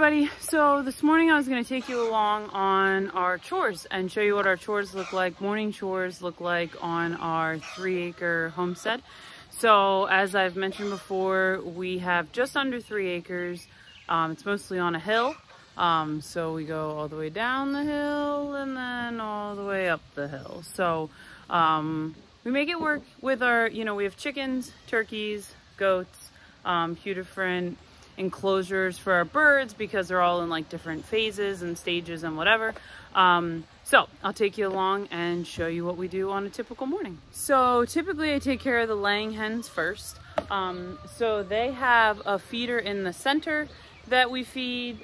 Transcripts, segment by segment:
everybody. So this morning I was going to take you along on our chores and show you what our chores look like, morning chores look like on our 3-acre homestead. So as I've mentioned before, we have just under 3 acres. It's mostly on a hill. So we go all the way down the hill and then all the way up the hill. So we make it work with our, we have chickens, turkeys, goats, a few different enclosures for our birds because they're all in like different phases and stages and whatever. So I'll take you along and show you what we do on a typical morning. So typically I take care of the laying hens first. So they have a feeder in the center that we feed,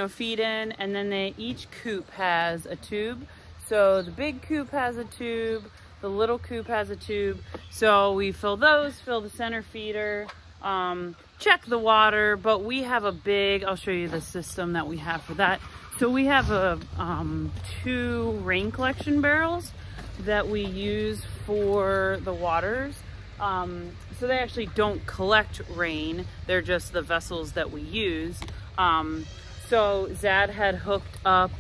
feed in, and then each coop has a tube. So the big coop has a tube, the little coop has a tube. So we fill those, fill the center feeder, check the water, but we have a big, I'll show you the system that we have for that. So we have 2 rain collection barrels that we use for the waters. So they actually don't collect rain, they're just the vessels that we use. So Zad had hooked up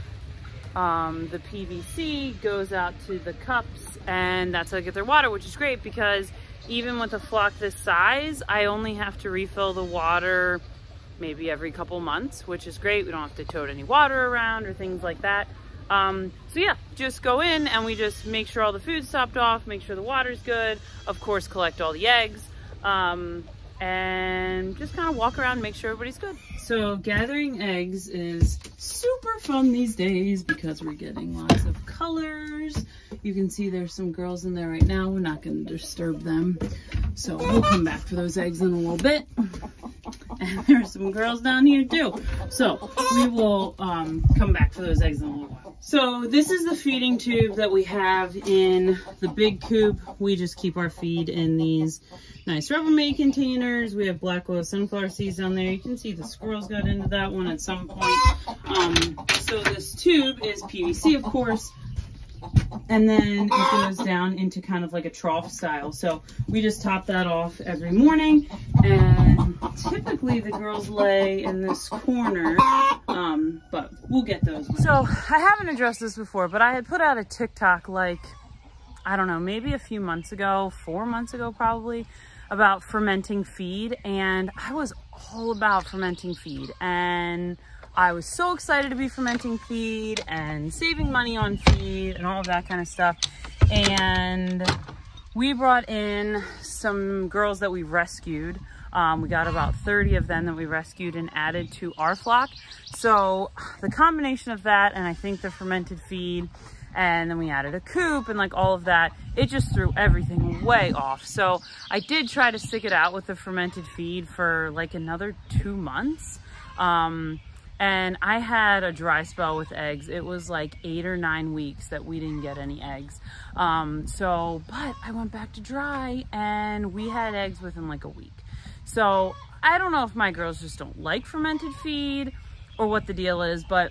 the PVC, goes out to the cups, and that's how they get their water, which is great because even with a flock this size, I only have to refill the water maybe every couple months, which is great. We don't have to tote any water around or things like that. So yeah, just go in and we just make sure all the food's topped off, make sure the water's good, of course collect all the eggs, and just kind of walk around and make sure everybody's good. So gathering eggs is super fun these days because we're getting lots of colors. You can see there's some girls in there right now. We're not going to disturb them. So we'll come back for those eggs in a little bit. And there's some girls down here too. So we will come back for those eggs in a little while. So this is the feeding tube that we have in the big coop. We just keep our feed in these nice Rubbermaid containers. We have black oil sunflower seeds down there. You can see the squirrels got into that one at some point. So this tube is PVC, of course. And then it goes down into kind of like a trough style. So we just top that off every morning. And typically the girls lay in this corner, but we'll get those. So I haven't addressed this before, but I had put out a TikTok like, I don't know, maybe a few months ago, 4 months ago probably, about fermenting feed. And I was all about fermenting feed. And I was so excited to be fermenting feed and saving money on feed and all of that kind of stuff. And we brought in some girls that we rescued. We got about 30 of them that we rescued and added to our flock. So the combination of that and I think the fermented feed, and then we added a coop and like all of that, it just threw everything way off. So I did try to stick it out with the fermented feed for like another 2 months. And I had a dry spell with eggs. It was like 8 or 9 weeks that we didn't get any eggs. But I went back to dry and we had eggs within like a week. So I don't know if my girls just don't like fermented feed or what the deal is, but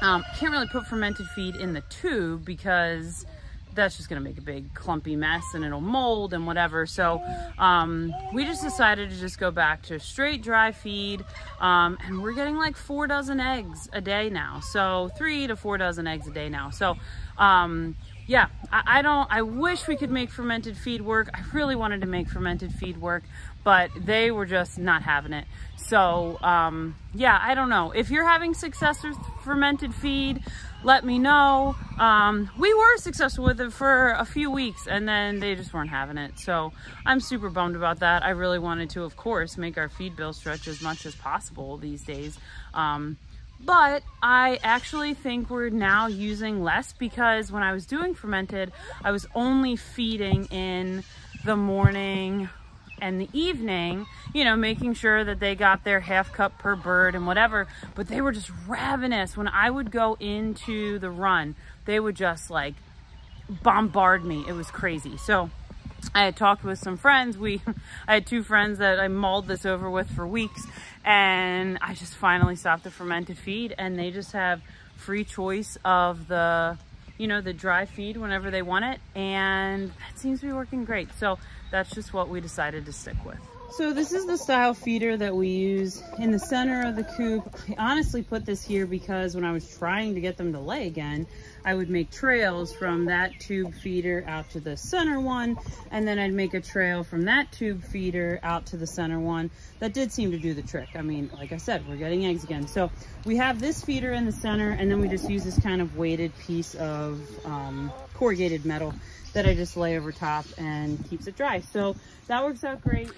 can't really put fermented feed in the tube because that's just gonna make a big clumpy mess and it'll mold and whatever. So we just decided to just go back to straight dry feed, and we're getting like 4 dozen eggs a day now. So 3 to 4 dozen eggs a day now. So yeah, I wish we could make fermented feed work. I really wanted to make fermented feed work, but they were just not having it. So yeah, I don't know. If you're having success with fermented feed, let me know. We were successful with it for a few weeks and then they just weren't having it. So I'm super bummed about that. I really wanted to, of course, make our feed bill stretch as much as possible these days. But I actually think we're now using less because when I was doing fermented, I was only feeding in the morning and the evening, making sure that they got their half cup per bird and whatever, but they were just ravenous. When I would go into the run, they would just like bombard me. It was crazy. So I had talked with some friends. I had 2 friends that I mulled this over with for weeks, and I just finally stopped the fermented feed, and they just have free choice of the the dry feed whenever they want it, and that seems to be working great. So that's just what we decided to stick with. So this is the style feeder that we use in the center of the coop. I honestly put this here because when I was trying to get them to lay again, I would make trails from that tube feeder out to the center one, and then I'd make a trail from that tube feeder out to the center one. That did seem to do the trick. I mean, like I said, we're getting eggs again. So we have this feeder in the center, and then we just use this kind of weighted piece of corrugated metal that I just lay over top and keeps it dry. So that works out great.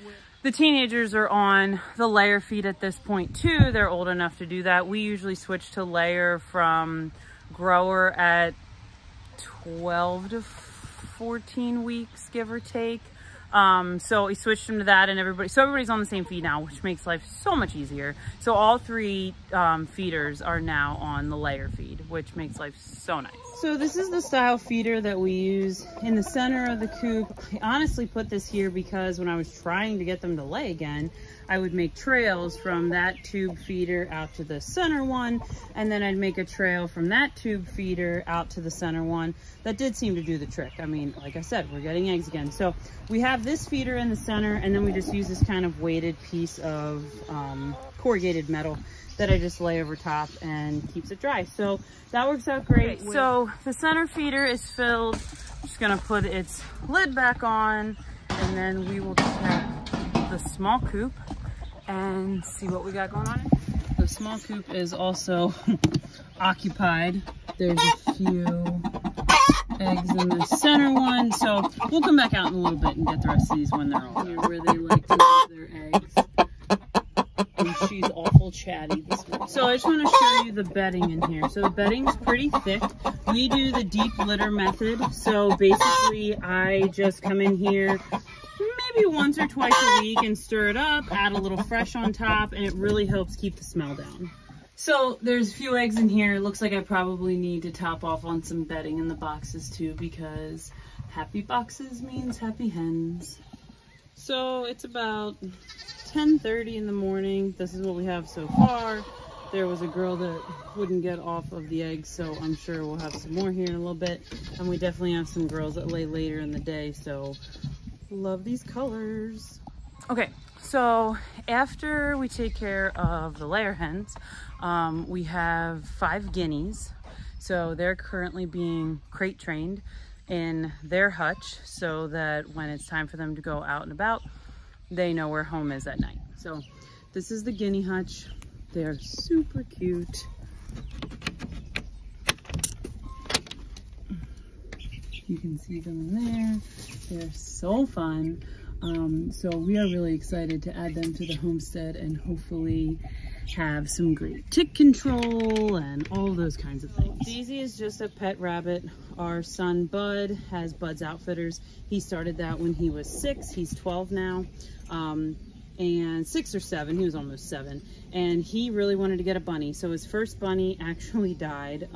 The teenagers are on the layer feed at this point too. They're old enough to do that. We usually switch to layer from grower at 12 to 14 weeks, give or take. So we switched them to that, and everybody's on the same feed now, which makes life so much easier. So all three feeders are now on the layer feed, which makes life so nice. So this is the style feeder that we use in the center of the coop. I honestly put this here because when I was trying to get them to lay again, I would make trails from that tube feeder out to the center one, and then I'd make a trail from that tube feeder out to the center one. That did seem to do the trick. I mean, like I said, we're getting eggs again. So we have this feeder in the center, and then we just use this kind of weighted piece of corrugated metal that I just lay over top and keeps it dry. So that works out great. Okay, so the center feeder is filled. I'm just gonna put its lid back on, and then we will check the small coop and see what we got going on. The small coop is also occupied. There's a few eggs in the center one, so we'll come back out in a little bit and get the rest of these when they're all here, where they like to lay their eggs. And she's awful chatty this morning. So I just want to show you the bedding in here. So the bedding's pretty thick. We do the deep litter method. So basically I just come in here maybe once or twice a week and stir it up, add a little fresh on top, and it really helps keep the smell down. So there's a few eggs in here. It looks like I probably need to top off on some bedding in the boxes too, because happy boxes means happy hens. So it's about 10:30 in the morning. This is what we have so far. There was a girl that wouldn't get off of the eggs, so I'm sure we'll have some more here in a little bit. And we definitely have some girls that lay later in the day, so love these colors. Okay, so after we take care of the layer hens, we have 5 guineas. So they're currently being crate trained in their hutch so that when it's time for them to go out and about, they know where home is at night. So this is the guinea hutch. They're super cute. You can see them in there. They're so fun. So we are really excited to add them to the homestead and hopefully have some great tick control and all those kinds of things. Daisy is just a pet rabbit. Our son Bud has Bud's Outfitters. He started that when he was 6. He's 12 now. And 6 or 7, he was almost 7, and he really wanted to get a bunny. So his first bunny actually died.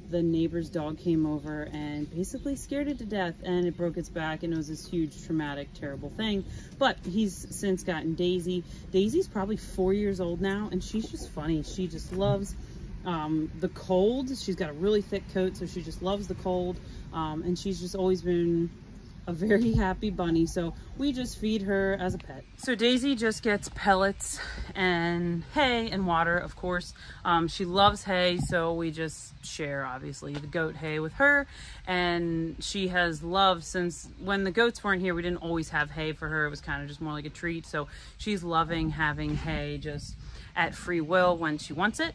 The neighbor's dog came over and basically scared it to death, and it broke its back, and it was this huge, traumatic, terrible thing. But he's since gotten Daisy. Daisy's probably 4 years old now, and she's just funny. She just loves the cold. She's got a really thick coat, so she just loves the cold, and she's just always been a very happy bunny, so we just feed her as a pet. So Daisy just gets pellets and hay and water, of course. She loves hay, so we just share, obviously, the goat hay with her, and she has loved, since when the goats weren't here, we didn't always have hay for her. It was kind of just more like a treat, so she's loving having hay just at free will when she wants it.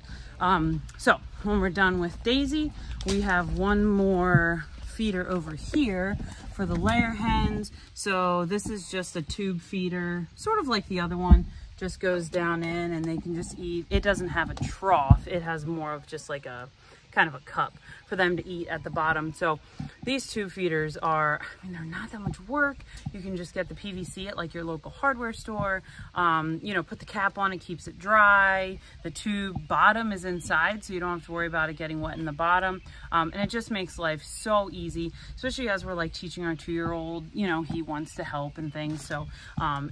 So when we're done with Daisy, we have one more feeder over here for the layer hens. So this is just a tube feeder, sort of like the other one, just goes down in and they can just eat. It doesn't have a trough. It has more of just like a kind of a cup for them to eat at the bottom. So these tube feeders are, I mean, they're not that much work. You can just get the PVC at like your local hardware store, you know, put the cap on, it keeps it dry. The tube bottom is inside, so you don't have to worry about it getting wet in the bottom. And it just makes life so easy, especially as we're like teaching our 2-year-old, you know, he wants to help and things. So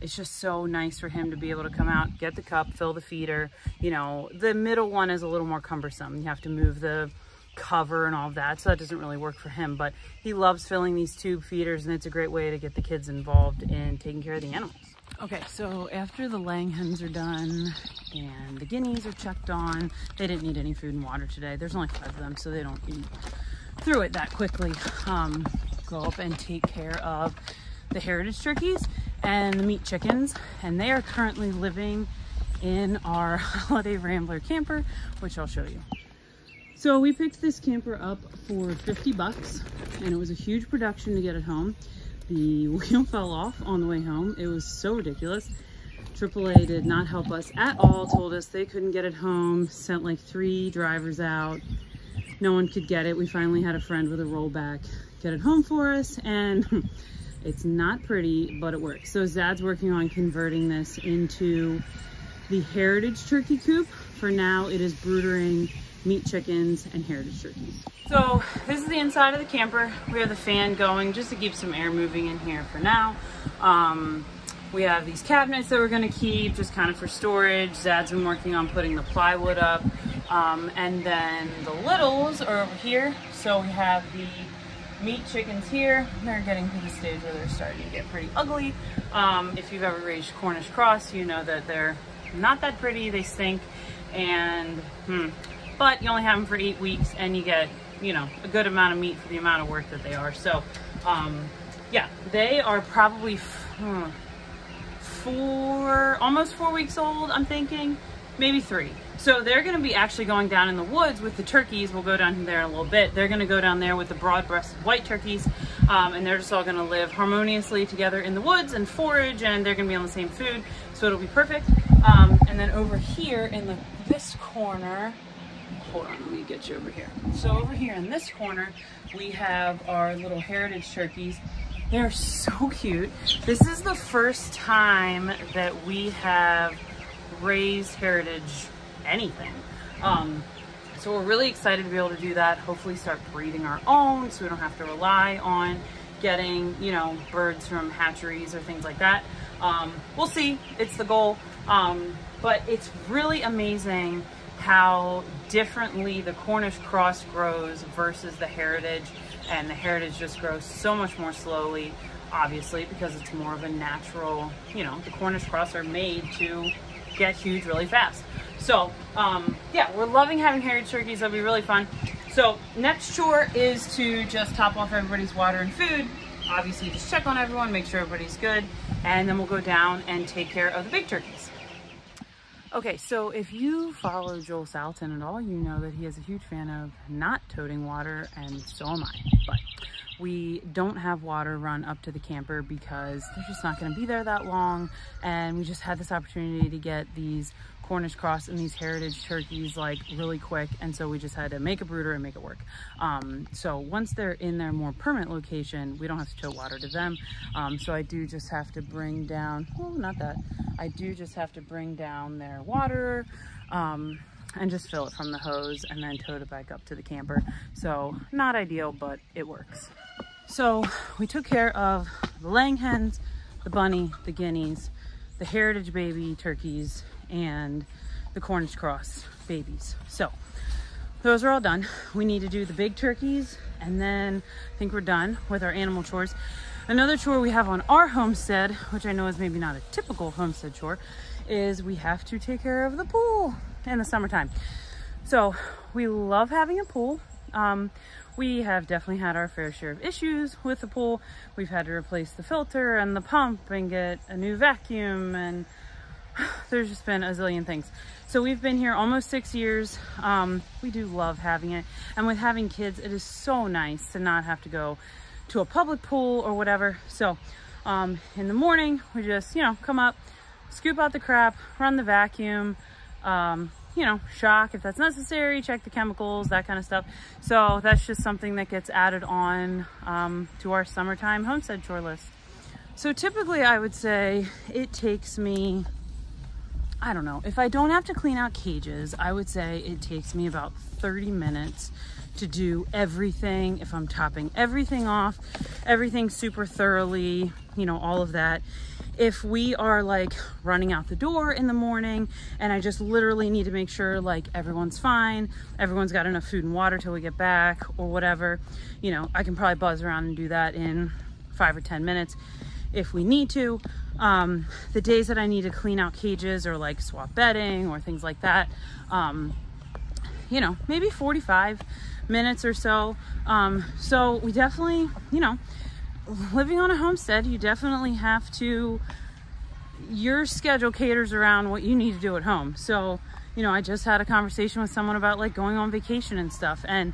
it's just so nice for him to be able to come out, get the cup, fill the feeder. You know, the middle one is a little more cumbersome. You have to move the cover and all of that, so that doesn't really work for him, but he loves filling these tube feeders, and it's a great way to get the kids involved in taking care of the animals. Okay, so after the laying hens are done and the guineas are checked on, they didn't need any food and water today. There's only 5 of them, so they don't eat through it that quickly. Go up and take care of the heritage turkeys and the meat chickens, and they are currently living in our holiday rambler camper, which I'll show you. So we picked this camper up for 50 bucks, and it was a huge production to get it home. The wheel fell off on the way home. It was so ridiculous. AAA did not help us at all, told us they couldn't get it home, sent like 3 drivers out. No one could get it. We finally had a friend with a rollback get it home for us, and it's not pretty, but it works. So Zad's working on converting this into the heritage turkey coop. For now, it is broodering meat chickens and heritage turkeys. So this is the inside of the camper. We have the fan going just to keep some air moving in here for now. We have these cabinets that we're gonna keep just kind of for storage. Zad's been working on putting the plywood up. And then the littles are over here. So we have the meat chickens here. They're getting to the stage where they're starting to get pretty ugly. If you've ever raised Cornish cross, you know that they're not that pretty, they stink, and but you only have them for 8 weeks and you get, you know, a good amount of meat for the amount of work that they are. So yeah, they are probably almost 4 weeks old, I'm thinking, maybe 3. So they're going to be actually going down in the woods with the turkeys. We'll go down there in a little bit. They're going to go down there with the broad-breasted white turkeys, and they're just all going to live harmoniously together in the woods and forage, and they're going to be on the same food, so it'll be perfect. And then over here in this corner, hold on, let me get you over here. So over here in this corner, we have our little heritage turkeys. They're so cute. This is the first time that we have raised heritage anything. So we're really excited to be able to do that. Hopefully start breeding our own so we don't have to rely on getting, you know, birds from hatcheries or things like that. We'll see, it's the goal. But it's really amazing how differently the Cornish cross grows versus the heritage, and the heritage just grows so much more slowly, obviously, because it's more of a natural, you know, the Cornish cross are made to get huge really fast. So yeah, we're loving having heritage turkeys. That'll be really fun. So next chore is to just top off everybody's water and food, obviously just check on everyone, make sure everybody's good, and then we'll go down and take care of the big turkeys. Okay, so if you follow Joel Salatin at all, you know that he is a huge fan of not toting water, and so am I. But we don't have water run up to the camper because they're just not going to be there that long, and we just had this opportunity to get these Cornish cross and these heritage turkeys like really quick, and so we just had to make a brooder and make it work. So once they're in their more permanent location, we don't have to tote water to them. So I do just have to bring down, well, not that, I do just have to bring down their water and just fill it from the hose and then tote it back up to the camper. So not ideal, but it works. So we took care of the laying hens, the bunny, the guineas, the heritage baby turkeys, and the Cornish cross babies. So those are all done. We need to do the big turkeys, and then I think we're done with our animal chores. Another chore we have on our homestead, which I know is maybe not a typical homestead chore, is we have to take care of the pool in the summertime. So we love having a pool. We have definitely had our fair share of issues with the pool. We've had to replace the filter and the pump and get a new vacuum, and there's just been a zillion things. So we've been here almost 6 years. We do love having it. And with having kids, it is so nice to not have to go to a public pool or whatever. So in the morning, we just, you know, come up, scoop out the crap, run the vacuum, you know, shock if that's necessary, check the chemicals, that kind of stuff. So that's just something that gets added on to our summertime homestead chore list. So typically I would say it takes me, I don't know, if I don't have to clean out cages, I would say it takes me about 30 minutes to do everything. If I'm topping everything off, everything super thoroughly, you know, all of that. If we are like running out the door in the morning and I just literally need to make sure like everyone's fine, everyone's got enough food and water till we get back or whatever, you know, I can probably buzz around and do that in 5 or 10 minutes. if we need to. The days that I need to clean out cages or like swap bedding or things like that, you know, maybe 45 minutes or so. So we definitely, you know, living on a homestead, you definitely have to, your schedule caters around what you need to do at home. So, you know, I just had a conversation with someone about like going on vacation and stuff. And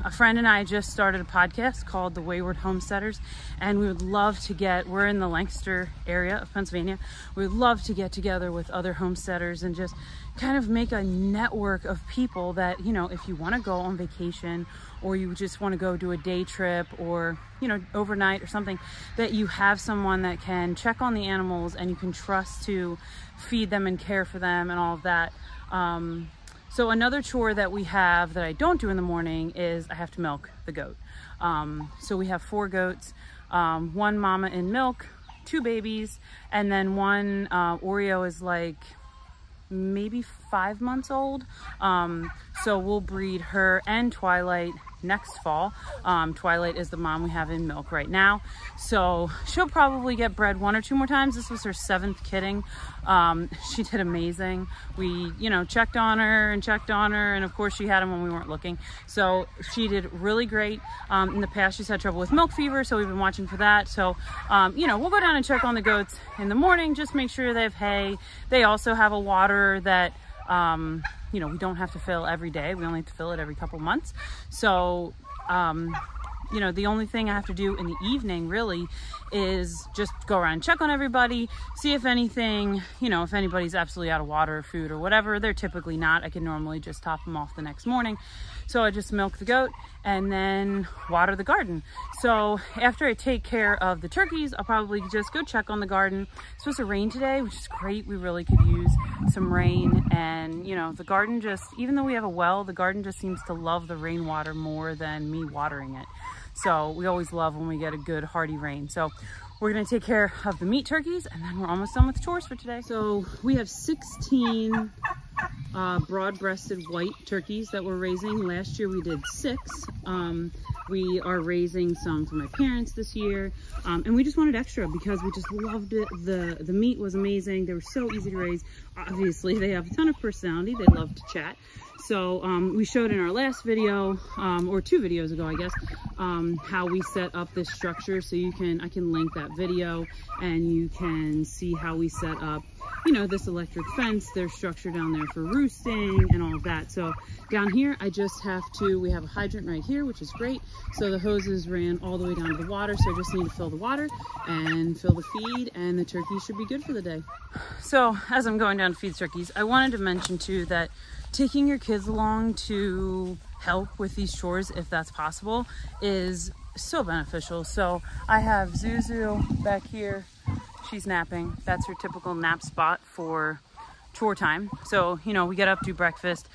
a friend and I just started a podcast called The Wayward Homesteaders, and we would love to we're in the Lancaster area of Pennsylvania. We would love to get together with other homesteaders and just kind of make a network of people that, you know, if you want to go on vacation or you just want to go do a day trip or, you know, overnight or something, that you have someone that can check on the animals and you can trust to feed them and care for them and all of that. So another chore that we have that I don't do in the morning is I have to milk the goat. So we have 4 goats, 1 mama in milk, 2 babies, and then 1 Oreo is like maybe 5 months old. So we'll breed her and Twilight next fall. Twilight is the mom we have in milk right now. So she'll probably get bred 1 or 2 more times. This was her 7th kidding. She did amazing. We, you know, checked on her, and of course she had him when we weren't looking. So she did really great. In the past she's had trouble with milk fever, so we've been watching for that. So, you know, we'll go down and check on the goats in the morning, just make sure they have hay. They also have a water that, you know, we don't have to fill every day. We only have to fill it every couple months. So, you know, the only thing I have to do in the evening really is just go around and check on everybody, see if anything, you know, if anybody's absolutely out of water or food or whatever. They're typically not. I can normally just top them off the next morning. So I just milk the goat and then water the garden. So after I take care of the turkeys, I'll probably just go check on the garden. It's supposed to rain today, which is great. We really could use some rain. And, you know, the garden just, even though we have a well, the garden just seems to love the rainwater more than me watering it. So we always love when we get a good hearty rain. So we're gonna take care of the meat turkeys and then we're almost done with the chores for today. So we have 16 broad-breasted white turkeys that we're raising. Last year we did 6. We are raising some for my parents this year. And we just wanted extra because we just loved it. The meat was amazing. They were so easy to raise. Obviously they have a ton of personality. They love to chat. So we showed in our last video, or 2 videos ago, I guess, how we set up this structure. So I can link that video and you can see how we set up, you know, this electric fence, their structure down there for roosting and all of that. So down here, I just have to, we have a hydrant right here, which is great. So the hoses ran all the way down to the water. So I just need to fill the water and fill the feed and the turkeys should be good for the day. So as I'm going down to feed turkeys, I wanted to mention too that taking your kids along to help with these chores, if that's possible, is so beneficial. So I have Zuzu back here. She's napping. That's her typical nap spot for chore time. So, you know, we get up, do breakfast,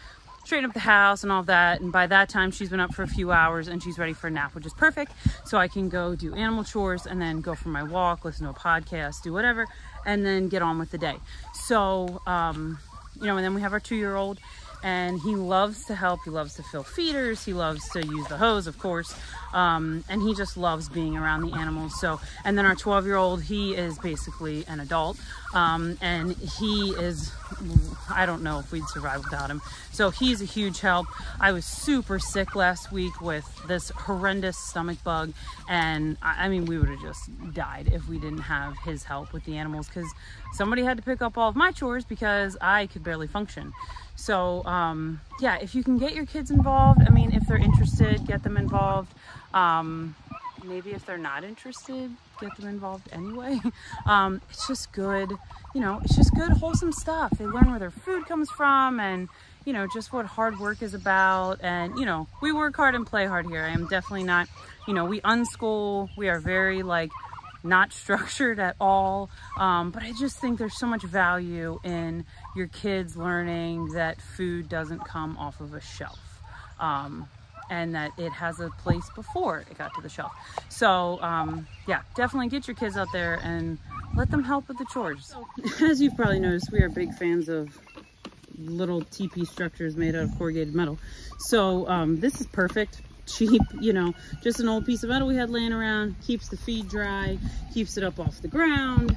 straighten up the house and all of that. And by that time, she's been up for a few hours and she's ready for a nap, which is perfect. So I can go do animal chores and then go for my walk, listen to a podcast, do whatever, and then get on with the day. So, you know, and then we have our 2-year-old. And he loves to help. He loves to fill feeders. He loves to use the hose, of course. And he just loves being around the animals. So, and then our 12-year-old, he is basically an adult. And he is, I don't know if we'd survive without him. So he's a huge help. I was super sick last week with this horrendous stomach bug. And I mean, we would have just died if we didn't have his help with the animals, because somebody had to pick up all of my chores because I could barely function. So, yeah, if you can get your kids involved, I mean, if they're interested, get them involved. Maybe if they're not interested, get them involved anyway. It's just good, you know, it's just good, wholesome stuff. They learn where their food comes from and, you know, just what hard work is about. And, you know, we work hard and play hard here. I am definitely not, you know, we unschool. We are very, like, not structured at all, but I just think there's so much value in your kids learning that food doesn't come off of a shelf, and that it has a place before it got to the shelf. So yeah, definitely get your kids out there and let them help with the chores. So, as you've probably noticed, we are big fans of little teepee structures made out of corrugated metal. So this is perfect. cheap, you know, just an old piece of metal we had laying around. Keeps the feed dry, keeps it up off the ground,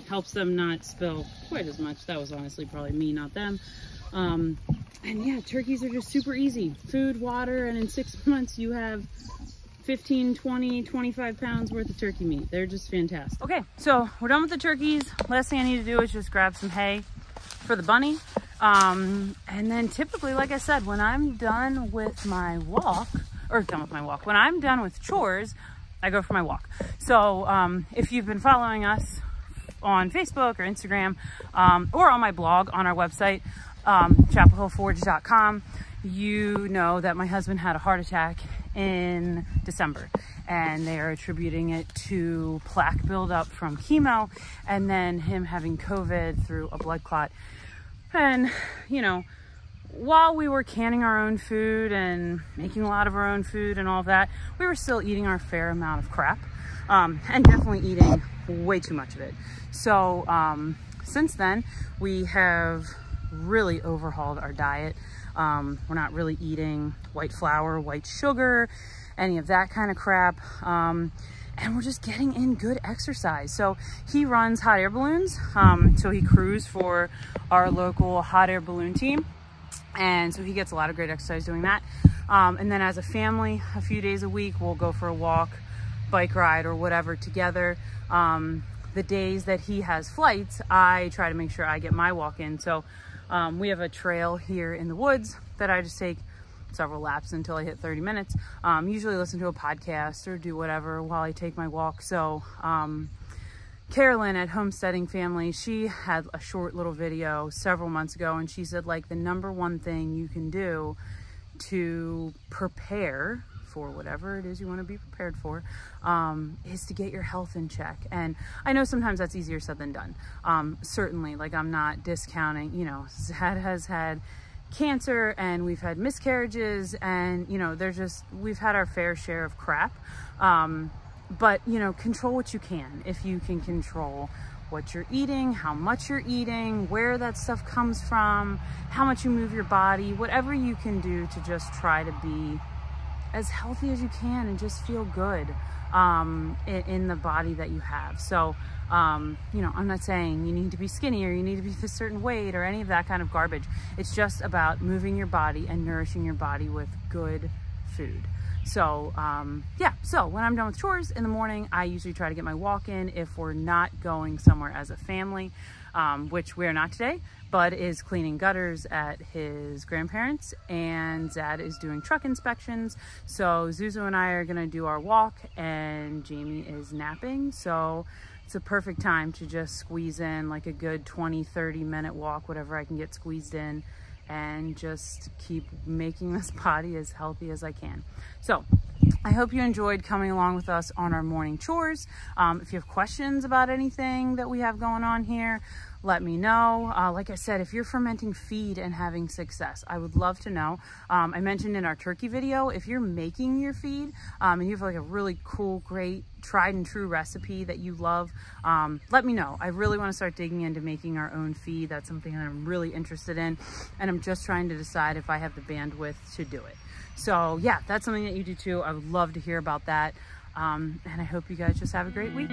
helps them not spill quite as much. That was honestly probably me, not them. And yeah, turkeys are just super easy. Food, water, and in 6 months you have 15, 20, 25 pounds worth of turkey meat. They're just fantastic. Okay, so we're done with the turkeys. Last thing I need to do is just grab some hay for the bunny. And then typically, like I said, when I'm done with my walk, when I'm done with chores, I go for my walk. So if you've been following us on Facebook or Instagram, or on my blog on our website, chapelhillforge.com, you know that my husband had a heart attack in December, and they are attributing it to plaque buildup from chemo and then him having COVID through a blood clot. And, you know, while we were canning our own food and making a lot of our own food and all of that, we were still eating our fair amount of crap, and definitely eating way too much of it. So since then, we have really overhauled our diet. We're not really eating white flour, white sugar, any of that kind of crap. And we're just getting in good exercise. So he runs hot air balloons. So he crews for our local hot air balloon team. And so he gets a lot of great exercise doing that. And then as a family, a few days a week, we'll go for a walk, bike ride, or whatever together. The days that he has flights, I try to make sure I get my walk in. So we have a trail here in the woods that I just take several laps until I hit 30 minutes. Usually listen to a podcast or do whatever while I take my walk. So Carolyn at Homesteading Family, she had a short little video several months ago, and she said, like, the #1 thing you can do to prepare for whatever it is you want to be prepared for, is to get your health in check. And I know sometimes that's easier said than done. Certainly, like, I'm not discounting, you know, Zad has had cancer and we've had miscarriages, and, you know, we've had our fair share of crap. But, you know, control what you can. If you can control what you're eating, how much you're eating, where that stuff comes from, how much you move your body, whatever you can do to just try to be as healthy as you can and just feel good in the body that you have. So, you know, I'm not saying you need to be skinny or you need to be a certain weight or any of that kind of garbage. It's just about moving your body and nourishing your body with good food. So, yeah, so when I'm done with chores in the morning, I usually try to get my walk in if we're not going somewhere as a family, which we're not today. Bud is cleaning gutters at his grandparents, and Zad is doing truck inspections. So Zuzu and I are gonna do our walk, and Jamie is napping. So it's a perfect time to just squeeze in like a good 20-30 minute walk, whatever I can get squeezed in, and just keep making this body as healthy as I can. So I hope you enjoyed coming along with us on our morning chores. If you have questions about anything that we have going on here, let me know. Like I said, if you're fermenting feed and having success, I would love to know. I mentioned in our turkey video, if you're making your feed and you have like a really cool, great, tried and true recipe that you love, let me know. I really want to start digging into making our own feed. That's something that I'm really interested in, and I'm just trying to decide if I have the bandwidth to do it. So yeah, that's something that you do too. I would love to hear about that. And I hope you guys just have a great week.